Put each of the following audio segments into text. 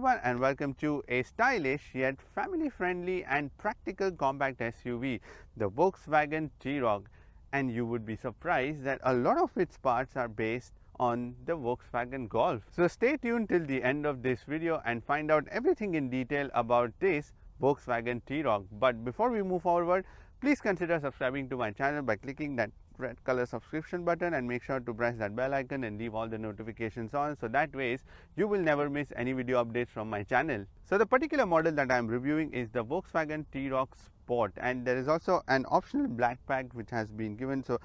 everyone and welcome to a stylish yet family-friendly and practical compact SUV, the Volkswagen T-Roc. And you would be surprised that a lot of its parts are based on the Volkswagen Golf. So stay tuned till the end of this video and find out everything in detail about this Volkswagen T-Roc. But before we move forward, please consider subscribing to my channel by clicking that red color subscription button and make sure to press that bell icon and leave all the notifications on, so that ways you will never miss any video updates from my channel. So the particular model that I am reviewing is the Volkswagen T-Roc Sport, and there is also an optional black pack which has been given. So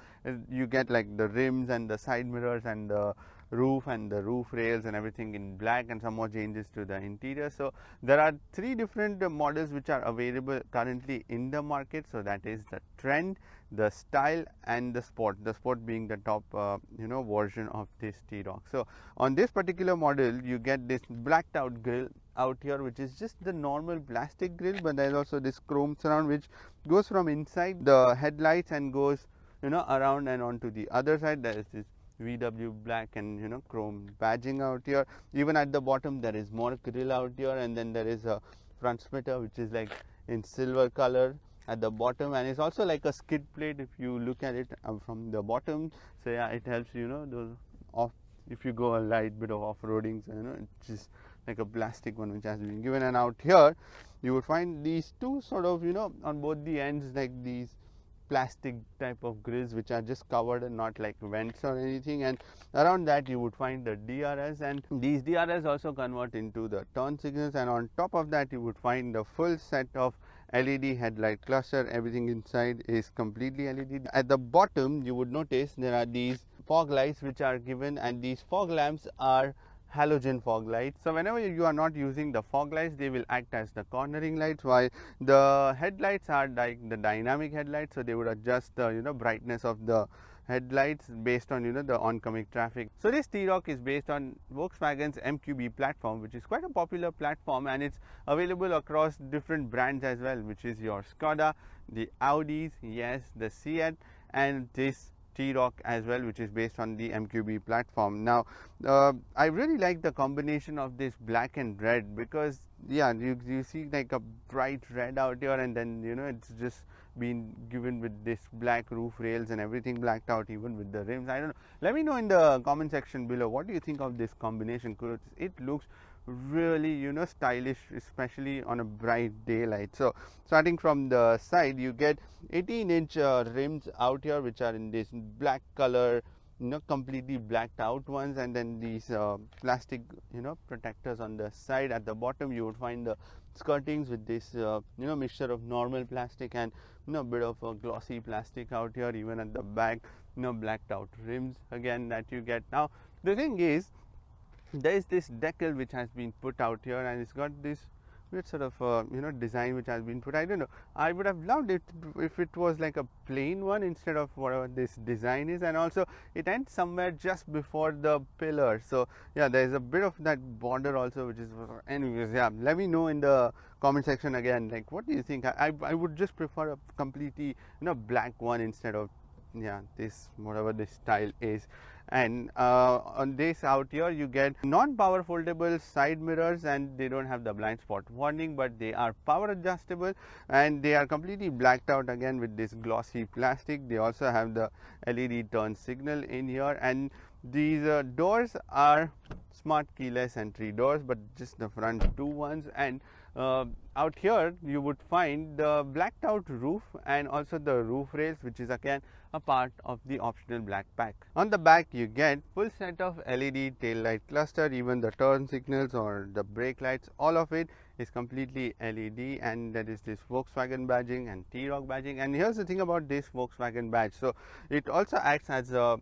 you get like the rims and the side mirrors and the roof and the roof rails and everything in black, and some more changes to the interior. So there are three different models which are available currently in the market. So that is the Trend, the Style and the Sport, the Sport being the top version of this T-Roc. So on this particular model you get this blacked out grille out here, which is just the normal plastic grille, but there is also this chrome surround which goes from inside the headlights and goes around and onto the other side. There is this VW black and chrome badging out here. Even at the bottom there is more grille out here, and then there is a front splitter which is like in silver color at the bottom, and it's also like a skid plate if you look at it from the bottom. So yeah, it helps those off if you go a light bit of off-roading. So it's just like a plastic one which has been given. And out here you would find these two sort of on both the ends, like these plastic type of grills which are just covered and not like vents or anything, and around that you would find the DRS, and these DRS also convert into the turn signals, and on top of that you would find the full set of LED headlight cluster. Everything inside is completely LED. At the bottom you would notice there are these fog lights which are given, and these fog lamps are halogen fog lights. So whenever you are not using the fog lights, they will act as the cornering lights, while the headlights are like the dynamic headlights, so they would adjust the brightness of the headlights based on the oncoming traffic. So this T-Roc is based on Volkswagen's MQB platform, which is quite a popular platform, and it's available across different brands as well, which is your Skoda, the Audis, yes, the Seat, and this T-Roc as well, which is based on the MQB platform. Now I really like the combination of this black and red, because yeah, you see like a bright red out here, and then it's just been given with this black roof rails and everything blacked out, even with the rims. I don't know, let me know in the comment section below, what do you think of this combination? Because it looks really stylish, especially on a bright daylight. So starting from the side, you get 18-inch rims out here which are in this black color, completely blacked out ones, and then these plastic protectors on the side. At the bottom you would find the skirtings with this mixture of normal plastic and a bit of a glossy plastic out here. Even at the back, blacked out rims again that you get. Now the thing is, there is this decal which has been put out here, and it's got this weird sort of design which has been put. I don't know, I would have loved it if it was like a plain one instead of whatever this design is, and also it ends somewhere just before the pillar. So yeah, there is a bit of that border also, which is, anyways, yeah, let me know in the comment section again, like what do you think? I would just prefer a completely black one instead of this whatever this style is. And on this out here you get non-power foldable side mirrors, and they don't have the blind spot warning, but they are power adjustable, and they are completely blacked out again with this glossy plastic. They also have the LED turn signal in here, and these doors are smart keyless entry doors, but just the front two ones. And out here you would find the blacked out roof and also the roof rails, which is again a part of the optional black pack. On the back you get full set of LED tail light cluster, even the turn signals or the brake lights, all of it is completely LED, and that is this Volkswagen badging and T-Roc badging. And here's the thing about this Volkswagen badge, so it also acts as a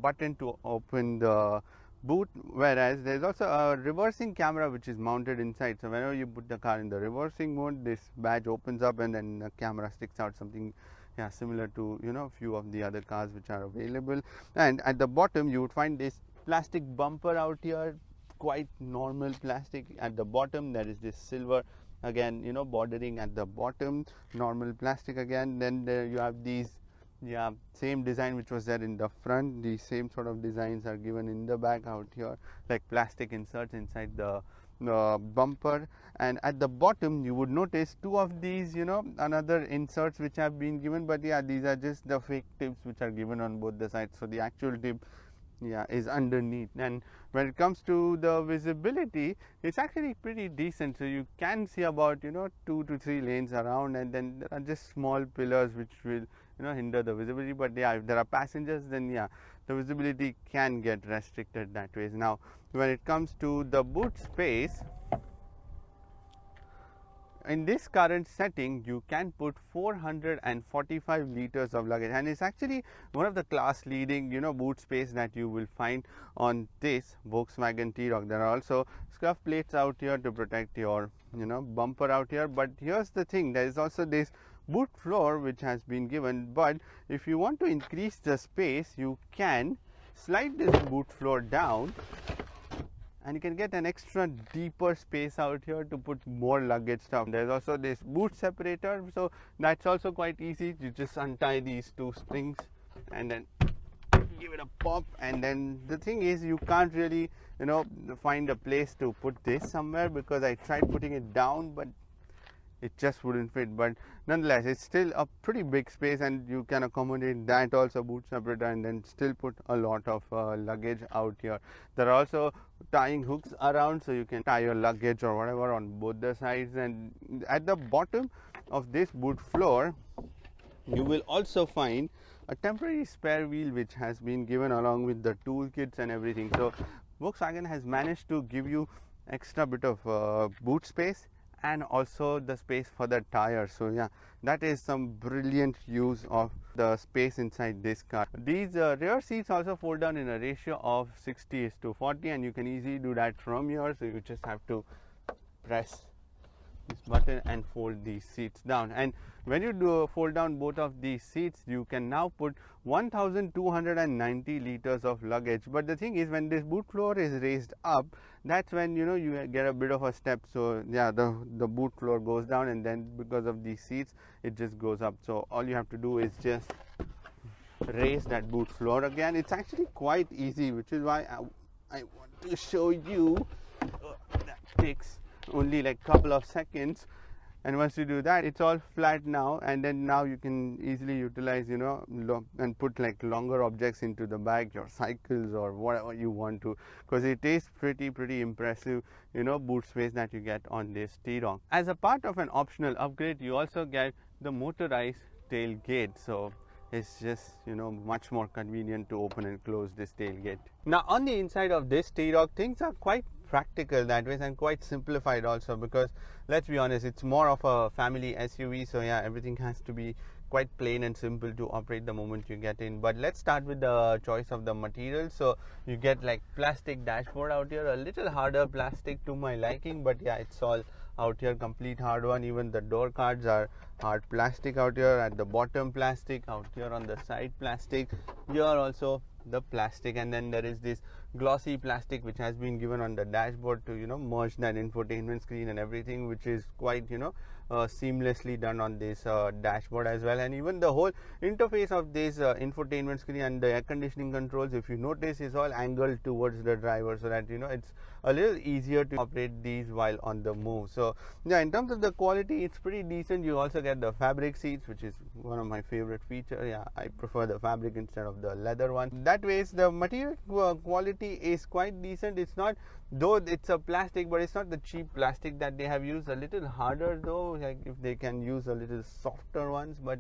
button to open the boot, whereas there is also a reversing camera which is mounted inside. So whenever you put the car in the reversing mode, this badge opens up and then the camera sticks out, something similar to a few of the other cars which are available. And at the bottom you would find this plastic bumper out here, quite normal plastic. At the bottom there is this silver again bordering at the bottom, normal plastic again. Then there you have these Yeah, same design which was there in the front, the same sort of designs are given in the back out here, like plastic inserts inside the bumper. And at the bottom you would notice two of these, another inserts which have been given, but yeah, these are just the fake tips which are given on both the sides. So the actual tip, yeah, is underneath. And when it comes to the visibility, it's actually pretty decent. So you can see about 2 to 3 lanes around, and then there are just small pillars which will hinder the visibility. But yeah, if there are passengers, then yeah, the visibility can get restricted that way. Now when it comes to the boot space, in this current setting you can put 445 liters of luggage, and it's actually one of the class leading boot space that you will find on this Volkswagen T-Roc. There are also scuff plates out here to protect your bumper out here. But here's the thing, there is also this boot floor which has been given, but if you want to increase the space, you can slide this boot floor down and you can get an extra deeper space out here to put more luggage stuff. There's also this boot separator, so that's also quite easy. You just untie these two springs and then give it a pop, and then the thing is you can't really find a place to put this somewhere, because I tried putting it down but it just wouldn't fit. But nonetheless, it's still a pretty big space, and you can accommodate that also, boot separator, and then still put a lot of luggage out here. There are also tying hooks around, so you can tie your luggage or whatever on both the sides. And at the bottom of this boot floor, you will also find a temporary spare wheel which has been given along with the toolkits and everything. So Volkswagen has managed to give you extra bit of boot space and also the space for the tires. So yeah, that is some brilliant use of the space inside this car. These rear seats also fold down in a ratio of 60:40, and you can easily do that from here. So you just have to press this button and fold these seats down. And when you do fold down both of these seats, you can now put 1290 liters of luggage. But the thing is, when this boot floor is raised up, that's when you get a bit of a step. So yeah, the boot floor goes down, and then because of these seats it just goes up. So all you have to do is just raise that boot floor again. It's actually quite easy, which is why I want to show you. That takes only like couple of seconds, and once you do that, it's all flat now. And then now you can easily utilize and put like longer objects into the bag, your cycles or whatever you want to, because it is pretty impressive boot space that you get on this T-Roc. As a part of an optional upgrade, you also get the motorized tailgate. So it's just much more convenient to open and close this tailgate. Now on the inside of this T-Roc, things are quite practical that way, and quite simplified also, because let's be honest, it's more of a family SUV. So yeah, everything has to be quite plain and simple to operate the moment you get in. But let's start with the choice of the material. So you get like plastic dashboard out here, a little harder plastic to my liking, but yeah, it's all out here, complete hard one. Even the door cards are hard plastic out here. At the bottom plastic, out here on the side plastic, here also the plastic, and then there is this glossy plastic which has been given on the dashboard to merge that infotainment screen and everything, which is quite seamlessly done on this dashboard as well. And even the whole interface of this infotainment screen and the air conditioning controls, if you notice, is all angled towards the driver, so that it's a little easier to operate these while on the move. So yeah, in terms of the quality, it's pretty decent. You also get the fabric seats, which is one of my favorite features. Yeah, I prefer the fabric instead of the leather one. That way the material quality is quite decent. It's not, though it's a plastic, but it's not the cheap plastic that they have used. A little harder though, like if they can use a little softer ones. But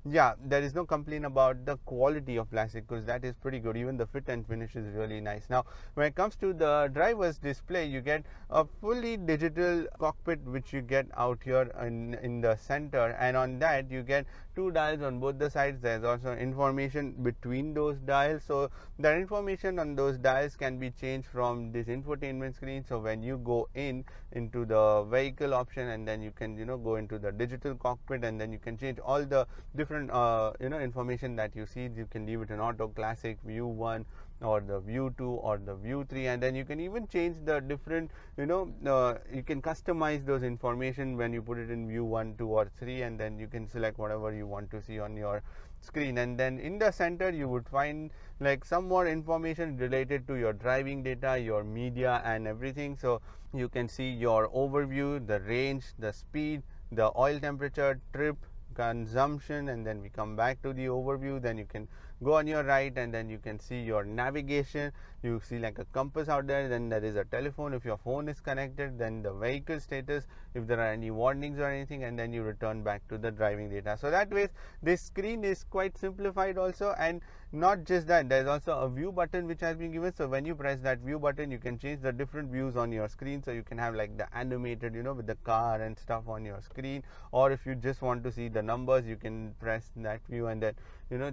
yeah, there is no complaint about the quality of plastic, because that is pretty good. Even the fit and finish is really nice. Now when it comes to the driver's display, you get a fully digital cockpit which you get out here in the center, and on that you get two dials on both the sides. There's also information between those dials, so that information on those dials can be changed from this infotainment screen. So when you go into the vehicle option, and then you can go into the digital cockpit, and then you can change all the different information that you see. You can leave it in auto, classic, view 1, or the view 2 or the view 3, and then you can even change the different, you can customize those information when you put it in view 1, 2 or 3, and then you can select whatever you want to see on your screen. And then in the center you would find like some more information related to your driving data, your media and everything. So you can see your overview, the range, the speed, the oil temperature, trip, consumption, and then we come back to the overview. Then you can go on your right and then you can see your navigation. You see like a compass out there, then there is a telephone if your phone is connected, then the vehicle status if there are any warnings or anything, and then you return back to the driving data. So that way this screen is quite simplified also. And not just that, there is also a view button which has been given. So when you press that view button, you can change the different views on your screen. So you can have like the animated, with the car and stuff on your screen, or if you just want to see the numbers, you can press that view and then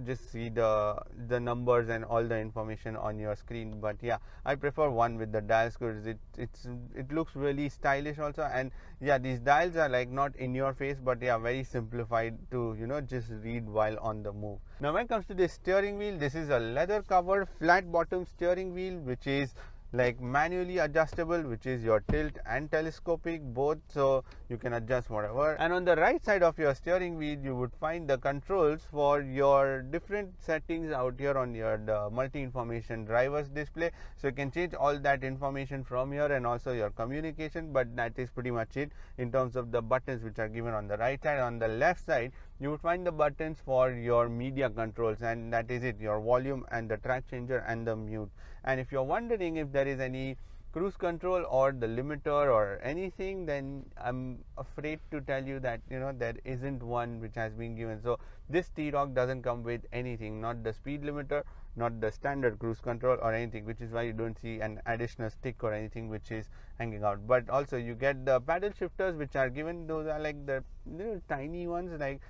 just see the numbers and all the information on your screen. But yeah, I prefer one with the dials because it looks really stylish also. And yeah, these dials are like not in your face, but yeah, very simplified to just read while on the move. Now when it comes to the steering wheel, this is a leather covered flat bottom steering wheel which is like manually adjustable, which is your tilt and telescopic both, so you can adjust whatever. And on the right side of your steering wheel you would find the controls for your different settings out here on your multi information drivers display. So you can change all that information from here, and also your communication, but that is pretty much it in terms of the buttons which are given on the right side. On the left side you would find the buttons for your media controls, and that is it, your volume and the track changer and the mute. And if you're wondering if there is any cruise control or the limiter or anything, then I'm afraid to tell you that there isn't one which has been given. So this T-Roc doesn't come with anything, not the speed limiter, not the standard cruise control or anything, which is why you don't see an additional stick or anything which is hanging out. But also you get the paddle shifters which are given. Those are like the little tiny ones, like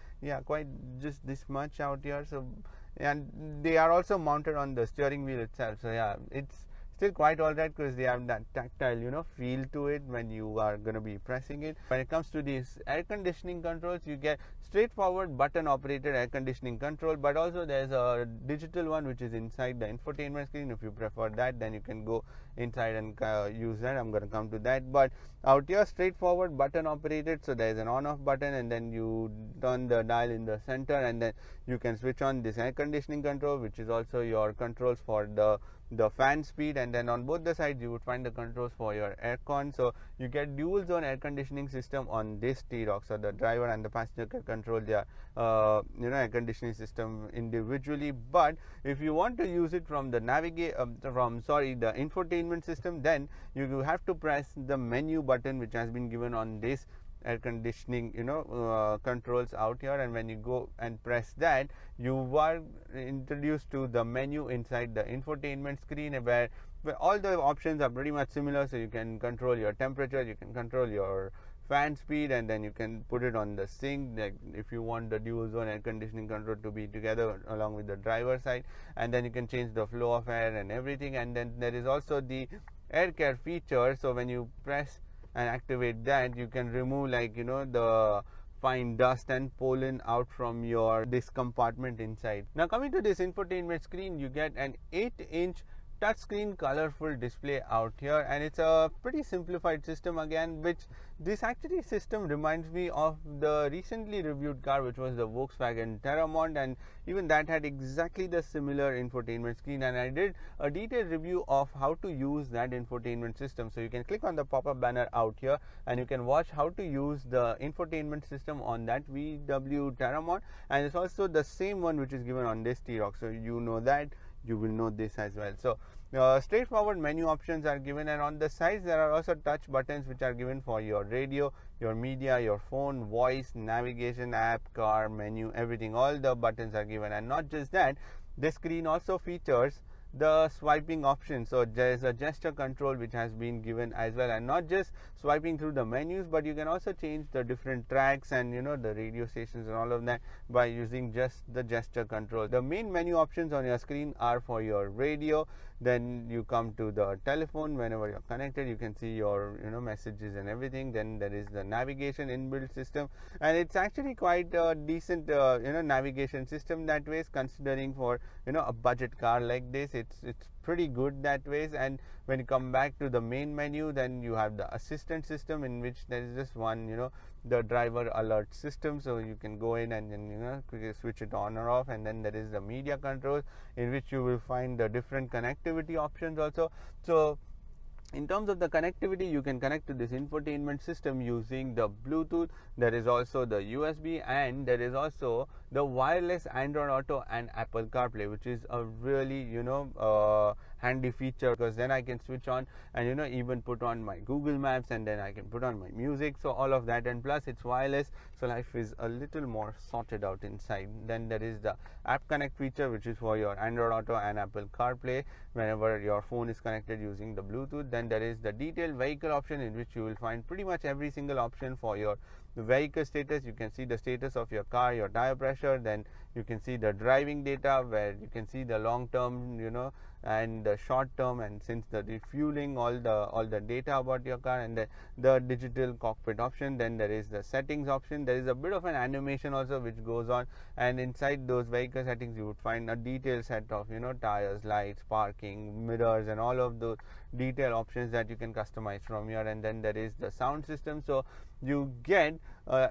quite just this much out here. So, and they are also mounted on the steering wheel itself. So yeah, it's still quite alright because they have that tactile feel to it when you are going to be pressing it. When it comes to these air conditioning controls, you get straightforward button operated air conditioning control, but also there's a digital one which is inside the infotainment screen. If you prefer that, then you can go inside and use that. I'm going to come to that. But out here, straightforward button operated, so there's an on off button and then you turn the dial in the center, and then you can switch on this air conditioning control, which is also your controls for the fan speed. And then on both the sides you would find the controls for your aircon. So you get dual zone air conditioning system on this T-Roc. So the driver and the passenger can control their air conditioning system individually. But if you want to use it from the the infotainment system, then you have to press the menu button which has been given on this air conditioning controls out here. And when you go and press that, you are introduced to the menu inside the infotainment screen, where all the options are pretty much similar. So you can control your temperature, you can control your fan speed, and then you can put it on the sync, like if you want the dual zone air conditioning control to be together along with the driver side, and then you can change the flow of air and everything. And then there is also the air care feature. So when you press and activate that, you can remove the fine dust and pollen out from this compartment inside. Now coming to this infotainment screen, you get an 8-inch touchscreen colorful display out here, and it's a pretty simplified system again, which this actually system reminds me of the recently reviewed car, which was the Volkswagen T-Roc, and even that had exactly the similar infotainment screen. And I did a detailed review of how to use that infotainment system. So you can click on the pop-up banner out here and you can watch how to use the infotainment system on that VW T-Roc, and it's also the same one which is given on this T-Roc. So you know that, you will know this as well. So straightforward menu options are given, and on the sides there are also touch buttons which are given for your radio, your media, your phone, voice, navigation, app, car, menu, everything. All the buttons are given. And not just that, this screen also features the swiping option. So there is a gesture control which has been given as well, and not just swiping through the menus, but you can also change the different tracks and the radio stations and all of that by using just the gesture control. The main menu options on your screen are for your radio, then you come to the telephone. Whenever you're connected, you can see your messages and everything. Then there is the navigation inbuilt system, and it's actually quite a decent navigation system that way, considering for a budget car like this. It's pretty good that ways. And when you come back to the main menu, then you have the assistant system, in which there is just one, the driver alert system, so you can go in and then quickly switch it on or off. And then there is the media control, in which you will find the different connectivity options also. So in terms of the connectivity, you can connect to this infotainment system using the Bluetooth. There is also the USB, and there is also the wireless Android Auto and Apple CarPlay, which is a really handy feature, because then I can switch on and even put on my Google Maps, and then I can put on my music, so all of that. And plus it's wireless, so life is a little more sorted out inside. Then there is the App Connect feature, which is for your Android Auto and Apple CarPlay whenever your phone is connected using the Bluetooth. Then there is the detailed vehicle option, in which you will find pretty much every single option for your vehicle status. You can see the status of your car, your tire pressure, then you can see the driving data, where you can see the long term and the short term, and since the refueling, all the data about your car, and the digital cockpit option. Then there is the settings option. There is a bit of an animation also which goes on, and inside those vehicle settings you would find a detailed set of tires, lights, parking, mirrors, and all of those detail options that you can customize from here. And then there is the sound system, so you get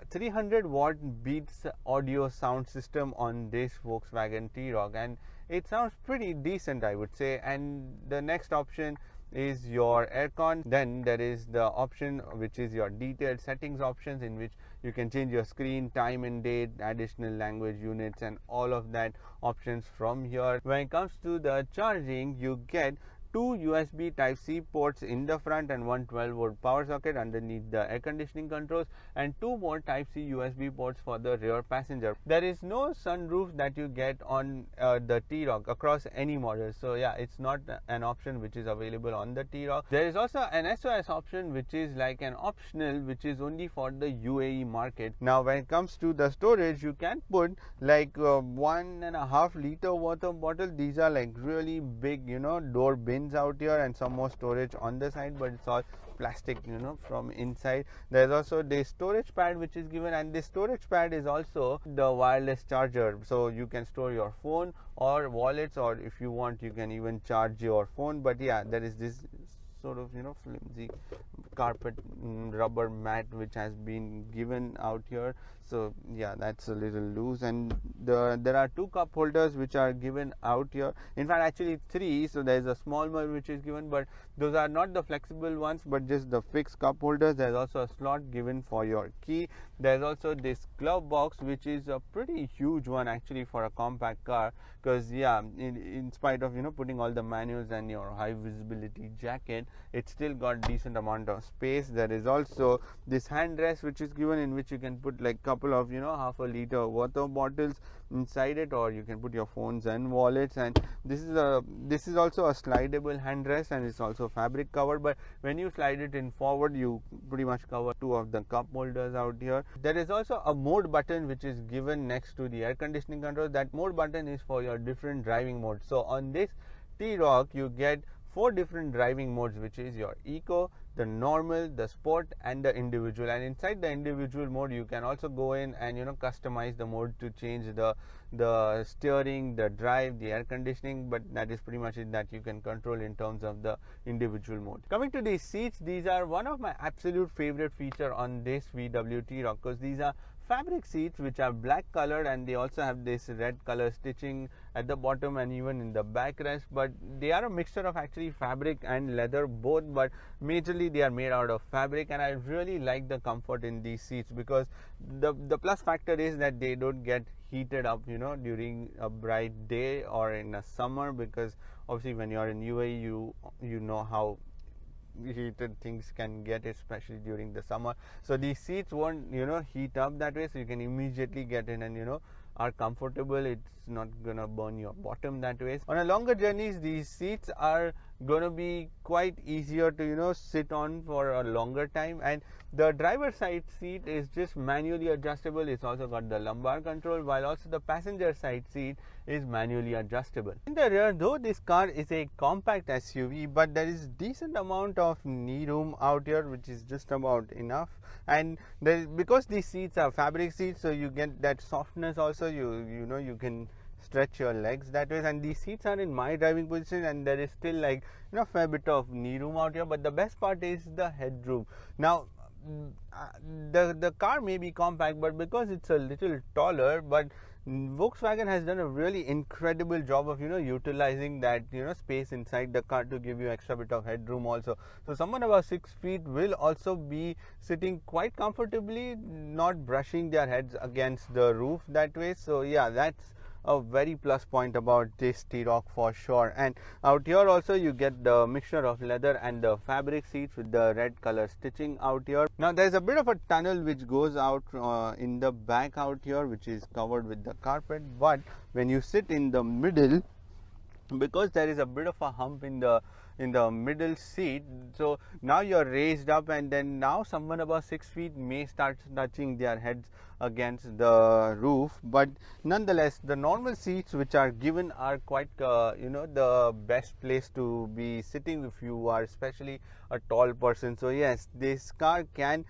300 watt Beats audio sound system on this Volkswagen T-Roc, and it sounds pretty decent, I would say. And the next option is your aircon. Then there is the option which is your detailed settings options, in which you can change your screen, time and date, additional language units, and all of that options from here. When it comes to the charging, you get 2 USB Type-C ports in the front, and one 12-volt power socket underneath the air conditioning controls, and 2 more Type-C USB ports for the rear passenger. There is no sunroof that you get on the T-Roc across any model, so yeah, it's not an option which is available on the T-Roc. There is also an SOS option, which is like an optional, which is only for the UAE market. Now when it comes to the storage, you can put like 1.5 liter water bottle. These are like really big door bins out here, and some more storage on the side, but it's all plastic from inside. There's also the storage pad which is given, and this storage pad is also the wireless charger, so you can store your phone or wallets, or if you want you can even charge your phone. But yeah, there is this sort of flimsy carpet rubber mat which has been given out here, so yeah, that's a little loose. And there are 2 cup holders which are given out here, in fact actually 3. So there is a small one which is given, but those are not the flexible ones, but just the fixed cup holders. There's also a slot given for your key. There's also this glove box, which is a pretty huge one actually for a compact car, because yeah, in spite of putting all the manuals and your high visibility jacket, it's still got decent amount of space. There is also this hand rest which is given, in which you can put like couple of half a liter water bottles inside it, or you can put your phones and wallets. And this is also a slidable hand rest, and it's also fabric covered, but when you slide it in forward, you pretty much cover 2 of the cup holders out here. There is also a mode button which is given next to the air conditioning control. That mode button is for your different driving modes. So on this T-Roc you get 4 different driving modes, which is your eco, the normal, the sport, and the individual. And inside the individual mode you can also go in and customize the mode to change the steering, the drive, the air conditioning, but that is pretty much it that you can control in terms of the individual mode. Coming to these seats, these are one of my absolute favorite feature on this VW T-Roc, because these are fabric seats which are black colored, and they also have this red color stitching at the bottom and even in the backrest, but they are a mixture of actually fabric and leather both, but majorly they are made out of fabric. And I really like the comfort in these seats, because the plus factor is that they don't get heated up during a bright day or in a summer, because obviously when you are in UAE you know how heated things can get, especially during the summer. So these seats won't heat up that way, so you can immediately get in and are comfortable. It's not gonna burn your bottom that way. On a longer journeys, these seats are gonna be quite easier to sit on for a longer time. And the driver side seat is just manually adjustable. It's also got the lumbar control, while also the passenger side seat is manually adjustable. In the rear, though this car is a compact SUV, but there is decent amount of knee room out here, which is just about enough. And because these seats are fabric seats, so you get that softness also. You can stretch your legs that way. And these seats are in my driving position, and there is still like fair bit of knee room out here. But the best part is the headroom. Now the car may be compact, but because it's a little taller, but Volkswagen has done a really incredible job of utilizing that space inside the car to give you extra bit of headroom also. So someone about 6 feet will also be sitting quite comfortably, not brushing their heads against the roof that way. So yeah, that's a very plus point about this T-Roc for sure. And out here also you get the mixture of leather and the fabric seats with the red color stitching out here. Now there's a bit of a tunnel which goes out in the back out here, which is covered with the carpet, but when you sit in the middle, because there is a bit of a hump in the middle seat, so now you're raised up, and then now someone about 6 feet may start touching their heads against the roof. But nonetheless, the normal seats which are given are quite the best place to be sitting if you are especially a tall person. So yes, this car can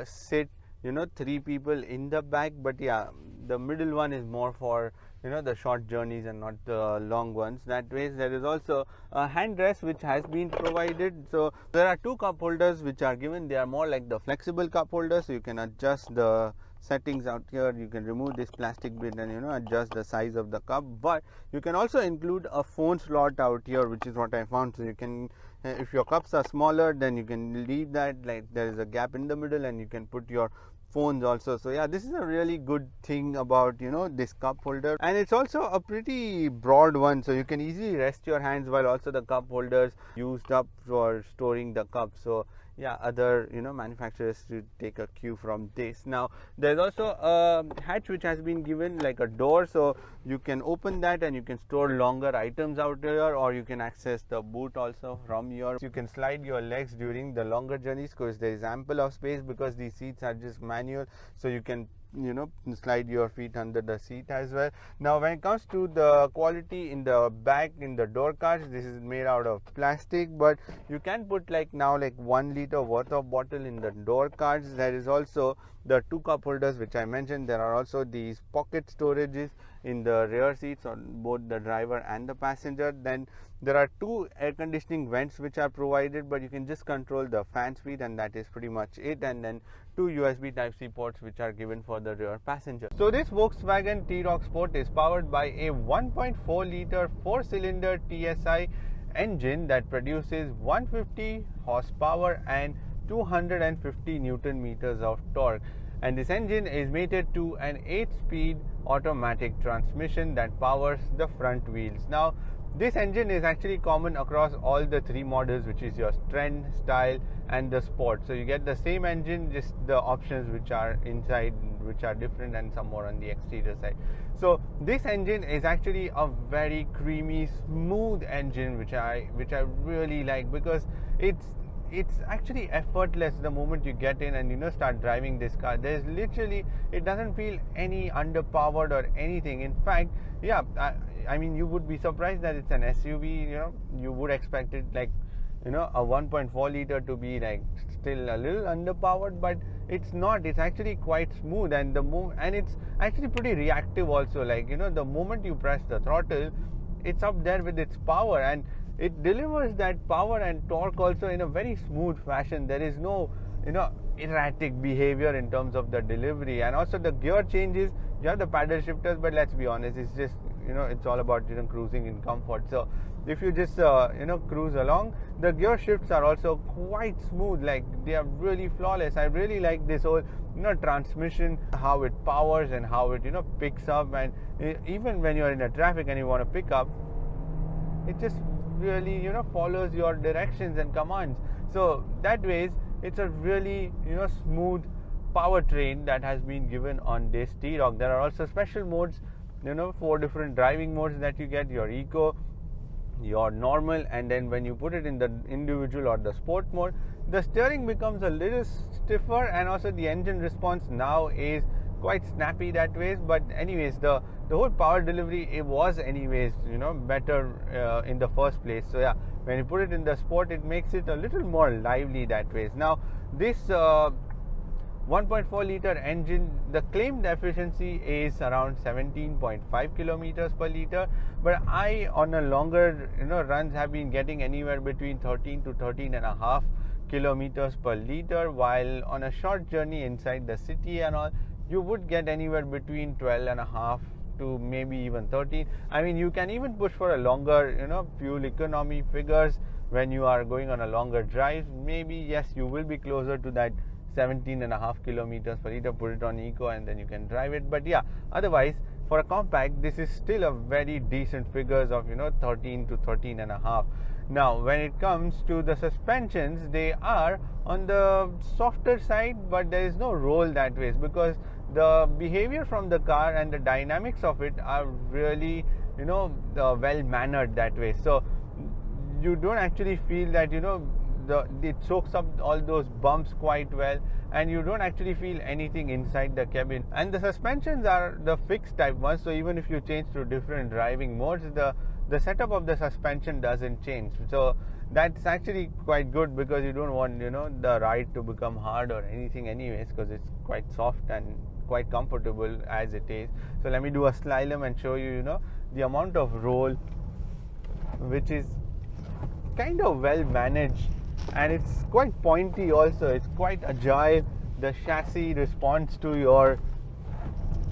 sit 3 people in the back, but yeah, the middle one is more for the short journeys and not the long ones. That way, there is also a hand rest which has been provided. So there are 2 cup holders which are given. They are more like the flexible cup holders, so you can adjust the settings out here. You can remove this plastic bit and adjust the size of the cup, but you can also include a phone slot out here, which is what I found. So you can, if your cups are smaller, then you can leave that, like there is a gap in the middle, and you can put your phones also. So yeah, this is a really good thing about this cup holder, and it's also a pretty broad one, so you can easily rest your hands while also the cup holders used up for storing the cups. So yeah, other manufacturers should take a cue from this. Now there's also a hatch which has been given, like a door, so you can open that and you can store longer items out there, or you can access the boot also from here. You can slide your legs during the longer journeys because there is ample of space, because these seats are just manual, so you can slide your feet under the seat as well. Now when it comes to the quality in the back, in the door cards, this is made out of plastic, but you can put like 1 liter worth of bottle in the door cards. There is also the 2 cup holders which I mentioned. There are also these pocket storages in the rear seats on both the driver and the passenger. Then there are 2 air conditioning vents which are provided, but you can just control the fan speed, and that is pretty much it. And then 2 USB Type-C ports which are given for the rear passenger. So this Volkswagen T-Roc Sport is powered by a 1.4 liter 4-cylinder TSI engine that produces 150 horsepower and 250 Newton meters of torque. And this engine is mated to an 8-speed automatic transmission that powers the front wheels. Now this engine is actually common across all the 3 models, which is your Trend, Style and the Sport. So you get the same engine, just the options which are inside which are different, and some more on the exterior side. So this engine is actually a very creamy, smooth engine which I really like, because it's actually effortless the moment you get in and start driving this car. There's literally, it doesn't feel any underpowered or anything. In fact, yeah, I mean, you would be surprised that it's an SUV. You would expect it like a 1.4 liter to be like still a little underpowered, but it's not. It's actually quite smooth, and and it's actually pretty reactive also. Like the moment you press the throttle, it's up there with its power, and it delivers that power and torque also in a very smooth fashion. There is no erratic behavior in terms of the delivery. And also the gear changes, you have the paddle shifters, but let's be honest, it's just it's all about cruising in comfort. So if you just cruise along, the gear shifts are also quite smooth, like they are really flawless. I really like this whole transmission, how it powers and how it picks up, and even when you're in a traffic and you want to pick up, it just really follows your directions and commands. So that way it's a really smooth powertrain that has been given on this T-Roc. There are also special modes, 4 different driving modes that you get: your eco, your normal, and then when you put it in the individual or the sport mode, the steering becomes a little stiffer, and also the engine response now is quite snappy that way. But anyways, the whole power delivery, it was anyways better in the first place. So yeah, when you put it in the sport, it makes it a little more lively that way. Now this 1.4 liter engine, the claimed efficiency is around 17.5 kilometers per liter, but I on a longer runs have been getting anywhere between 13 to 13 and a half kilometers per liter, while on a short journey inside the city and all, you would get anywhere between 12 and a half to maybe even 13. I mean, you can even push for a longer fuel economy figures when you are going on a longer drive. Maybe yes, you will be closer to that 17 and a half kilometers per liter. Put it on eco and then you can drive it. But yeah, otherwise for a compact, this is still a very decent figures of 13 to 13 and a half. Now when it comes to the suspensions, they are on the softer side, but there is no roll that way, because the behavior from the car and the dynamics of it are really well mannered that way. So you don't actually feel that it soaks up all those bumps quite well, and you don't actually feel anything inside the cabin. And the suspensions are the fixed type ones, so even if you change to different driving modes, the setup of the suspension doesn't change. So that's actually quite good, because you don't want the ride to become hard or anything anyways, because it's quite soft and quite comfortable as it is. So let me do a slalom and show you the amount of roll, which is kind of well managed, and it's quite pointy also. It's quite agile. The chassis responds to your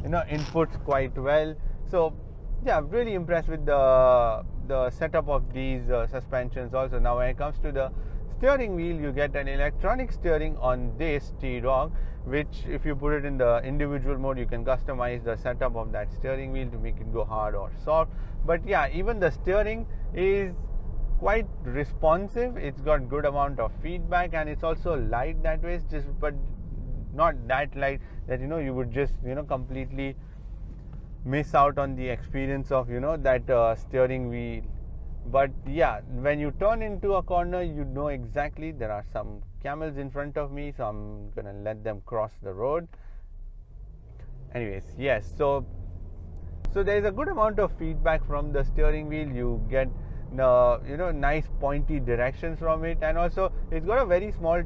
inputs quite well. So yeah, I'm really impressed with the setup of these suspensions also. Now when it comes to the steering wheel, you get an electronic steering on this T-Roc, which if you put it in the individual mode, you can customize the setup of that steering wheel to make it go hard or soft. But yeah, even the steering is quite responsive. It's got good amount of feedback, and it's also light that way, but not that light that you would just completely miss out on the experience of that steering wheel. But yeah, when you turn into a corner, you know exactly. There are some camels in front of me, so I'm gonna let them cross the road. Anyways, yes, so there is a good amount of feedback from the steering wheel. You get nice pointy directions from it, and also it's got a very small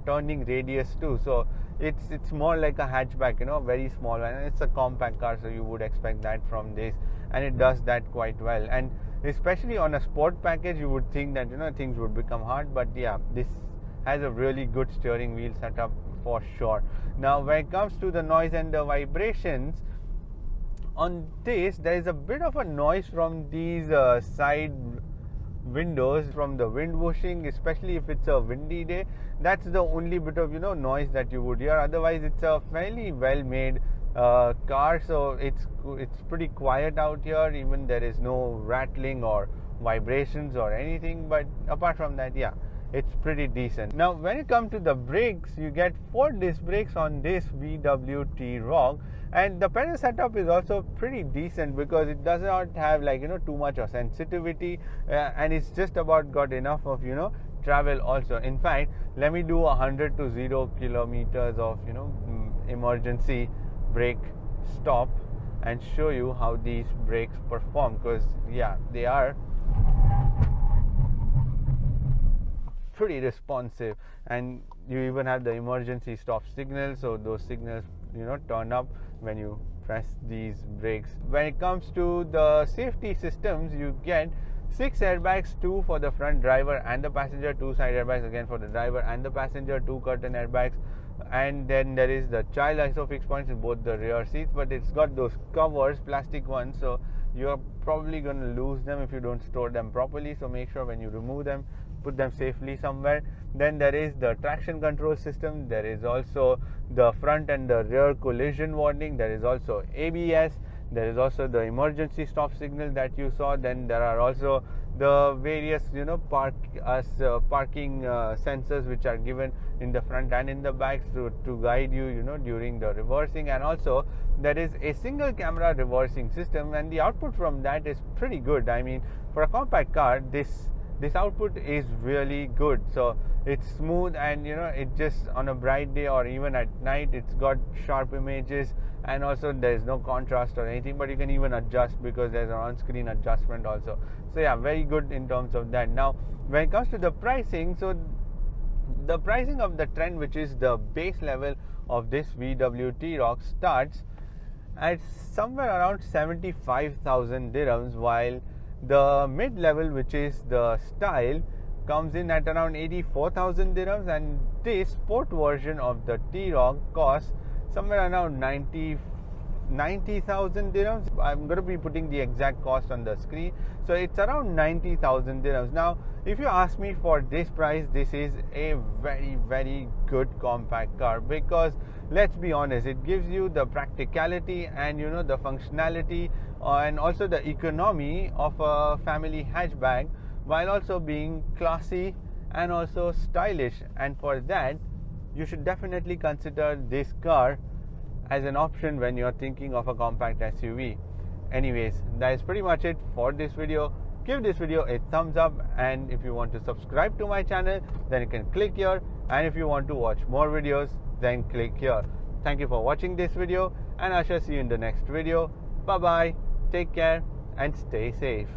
turning radius too. So it's more like a hatchback, very small, and it's a compact car, so you would expect that from this, and it does that quite well. And especially on a sport package, you would think that things would become hard, but yeah, this has a really good steering wheel setup for sure. Now when it comes to the noise and the vibrations, on this there is a bit of a noise from these side windows, from the wind whooshing, especially if it's a windy day. That's the only bit of noise that you would hear. Otherwise it's a fairly well made car, so it's pretty quiet out here. Even there is no rattling or vibrations or anything, but apart from that, yeah, it's pretty decent. Now when it comes to the brakes, you get 4 disc brakes on this VW T-Roc, and the pedal setup is also pretty decent, because it does not have too much of sensitivity, and it's just about got enough of travel also. In fact, let me do 100 to 0 kilometers of emergency brake stop and show you how these brakes perform, because yeah, they are pretty responsive, and you even have the emergency stop signal, so those signals turn up when you press these brakes. When it comes to the safety systems, you get 6 airbags, 2 for the front driver and the passenger, 2 side airbags again for the driver and the passenger, 2 curtain airbags, and then there is the child isofix points in both the rear seats, but it's got those covers, plastic ones, so you're probably going to lose them if you don't store them properly. So make sure when you remove them, put them safely somewhere. Then there is the traction control system. There is also the front and the rear collision warning. There is also ABS. There is also the emergency stop signal that you saw. Then there are also the various parking sensors which are given in the front and in the back to guide you during the reversing. And also there is a single camera reversing system, and the output from that is pretty good. I mean, for a compact car, this output is really good. So it's smooth, and it just on a bright day or even at night, it's got sharp images, and also there is no contrast or anything, but you can even adjust because there's an on-screen adjustment also. So yeah, very good in terms of that. Now when it comes to the pricing, so The pricing of the Trend, which is the base level of this VW T-Roc, starts at somewhere around 75,000 dirhams, while the mid level, which is the Style, comes in at around 84,000 dirhams, and this sport version of the T-Roc costs somewhere around 90,000 dirhams. I'm going to be putting the exact cost on the screen. So it's around 90,000 dirhams. Now, if you ask me, for this price, this is a very, very good compact car, because let's be honest, it gives you the practicality and the functionality and also the economy of a family hatchback, while also being classy and also stylish. And for that, you should definitely consider this car as an option when you're thinking of a compact SUV. Anyways, that is pretty much it for this video. Give this video a thumbs up, and if you want to subscribe to my channel, then you can click here, and if you want to watch more videos, then click here. Thank you for watching this video, and I shall see you in the next video. Bye bye, take care and stay safe.